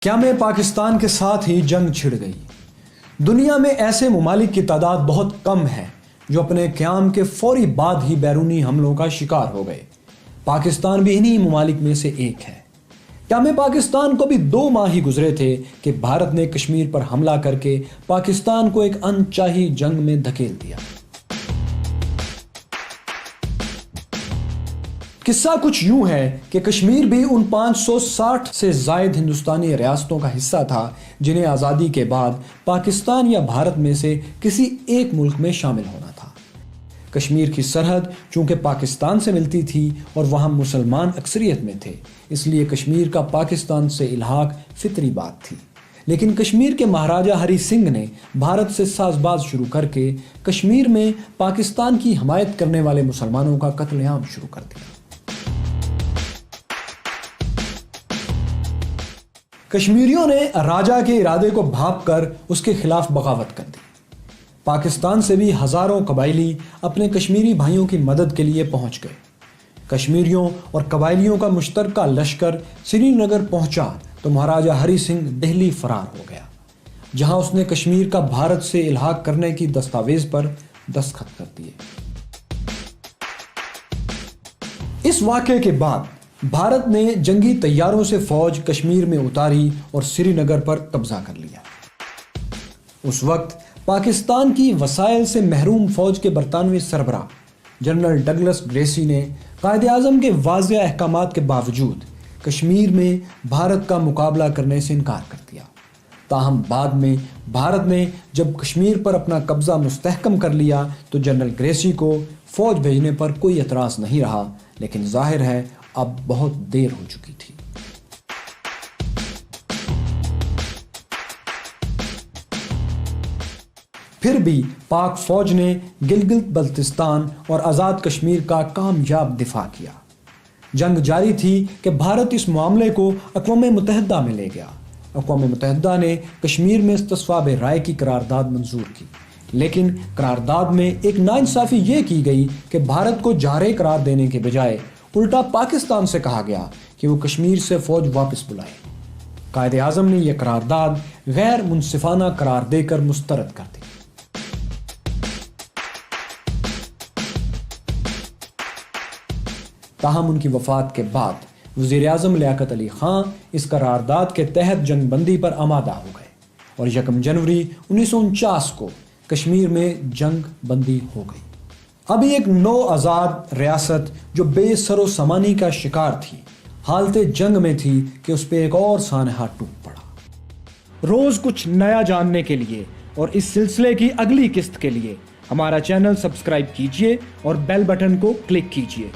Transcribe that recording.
کیا میں پاکستان کے ساتھ ہی جنگ چھڑ گئی؟ دنیا میں ایسے ممالک کی تعداد بہت کم ہے جو اپنے قیام کے فوری بعد ہی بیرونی حملوں کا شکار ہو گئے۔ پاکستان بھی انہی ممالک میں سے ایک ہے۔ کیا میں پاکستان کو بھی 2 ماہ ہی گزرے تھے کہ بھارت نے کشمیر پر حملہ کر کے پاکستان کو ایک انچاہی جنگ میں دھکیل دیا۔ قصہ کچھ یوں ہے کہ کشمیر بھی ان 560 سے زائد ہندوستانی ریاستوں کا حصہ تھا جنہیں آزادی کے بعد پاکستان یا بھارت میں سے کسی ایک ملک میں شامل ہونا تھا۔ کشمیر کی سرحد چونکہ پاکستان سے ملتی تھی اور وہاں مسلمان اکثریت میں تھے، اس لیے کشمیر کا پاکستان سے الحاق فطری بات تھی۔ لیکن کشمیر کے مہاراجہ ہری سنگھ نے بھارت سے ساز باز شروع کر کے کشمیر میں پاکستان کی حمایت کرنے والے مسلمانوں کا قتل عام شروع کر دیا۔ کشمیریوں نے راجہ کے ارادے کو بھانپ کر اس کے خلاف بغاوت کر دی۔ پاکستان سے بھی ہزاروں قبائلی اپنے کشمیری بھائیوں کی مدد کے لیے پہنچ گئے۔ کشمیریوں اور قبائلیوں کا مشترکہ لشکر سری نگر پہنچا تو مہاراجہ ہری سنگھ دہلی فرار ہو گیا، جہاں اس نے کشمیر کا بھارت سے الحاق کرنے کی دستاویز پر دستخط کر دیے۔ اس واقعے کے بعد بھارت نے جنگی طیاروں سے فوج کشمیر میں اتاری اور سری نگر پر قبضہ کر لیا۔ اس وقت پاکستان کی وسائل سے محروم فوج کے برطانوی سربراہ جنرل ڈگلس گریسی نے قائد اعظم کے واضح احکامات کے باوجود کشمیر میں بھارت کا مقابلہ کرنے سے انکار کر دیا۔ تاہم بعد میں بھارت نے جب کشمیر پر اپنا قبضہ مستحکم کر لیا تو جنرل گریسی کو فوج بھیجنے پر کوئی اعتراض نہیں رہا، لیکن ظاہر ہے اب بہت دیر ہو چکی تھی۔ پھر بھی پاک فوج نے گلگت بلتستان اور آزاد کشمیر کا کامیاب دفاع کیا۔ جنگ جاری تھی کہ بھارت اس معاملے کو اقوام متحدہ میں لے گیا۔ اقوام متحدہ نے کشمیر میں استصواب رائے کی قرارداد منظور کی، لیکن قرارداد میں ایک ناانصافی یہ کی گئی کہ بھارت کو جارحیح قرار دینے کے بجائے الٹا پاکستان سے کہا گیا کہ وہ کشمیر سے فوج واپس بلائے۔ قائد اعظم نے یہ قرارداد غیر منصفانہ قرار دے کر مسترد کر دی۔ تاہم ان کی وفات کے بعد وزیر اعظم لیاقت علی خان اس قرارداد کے تحت جنگ بندی پر آمادہ ہو گئے اور 1 جنوری 1949 کو کشمیر میں جنگ بندی ہو گئی۔ ابھی ایک نو آزاد ریاست جو بے سر و سامانی کا شکار تھی، حالت جنگ میں تھی کہ اس پہ ایک اور سانحہ ٹوٹ پڑا۔ روز کچھ نیا جاننے کے لیے اور اس سلسلے کی اگلی قسط کے لیے ہمارا چینل سبسکرائب کیجئے اور بیل بٹن کو کلک کیجئے۔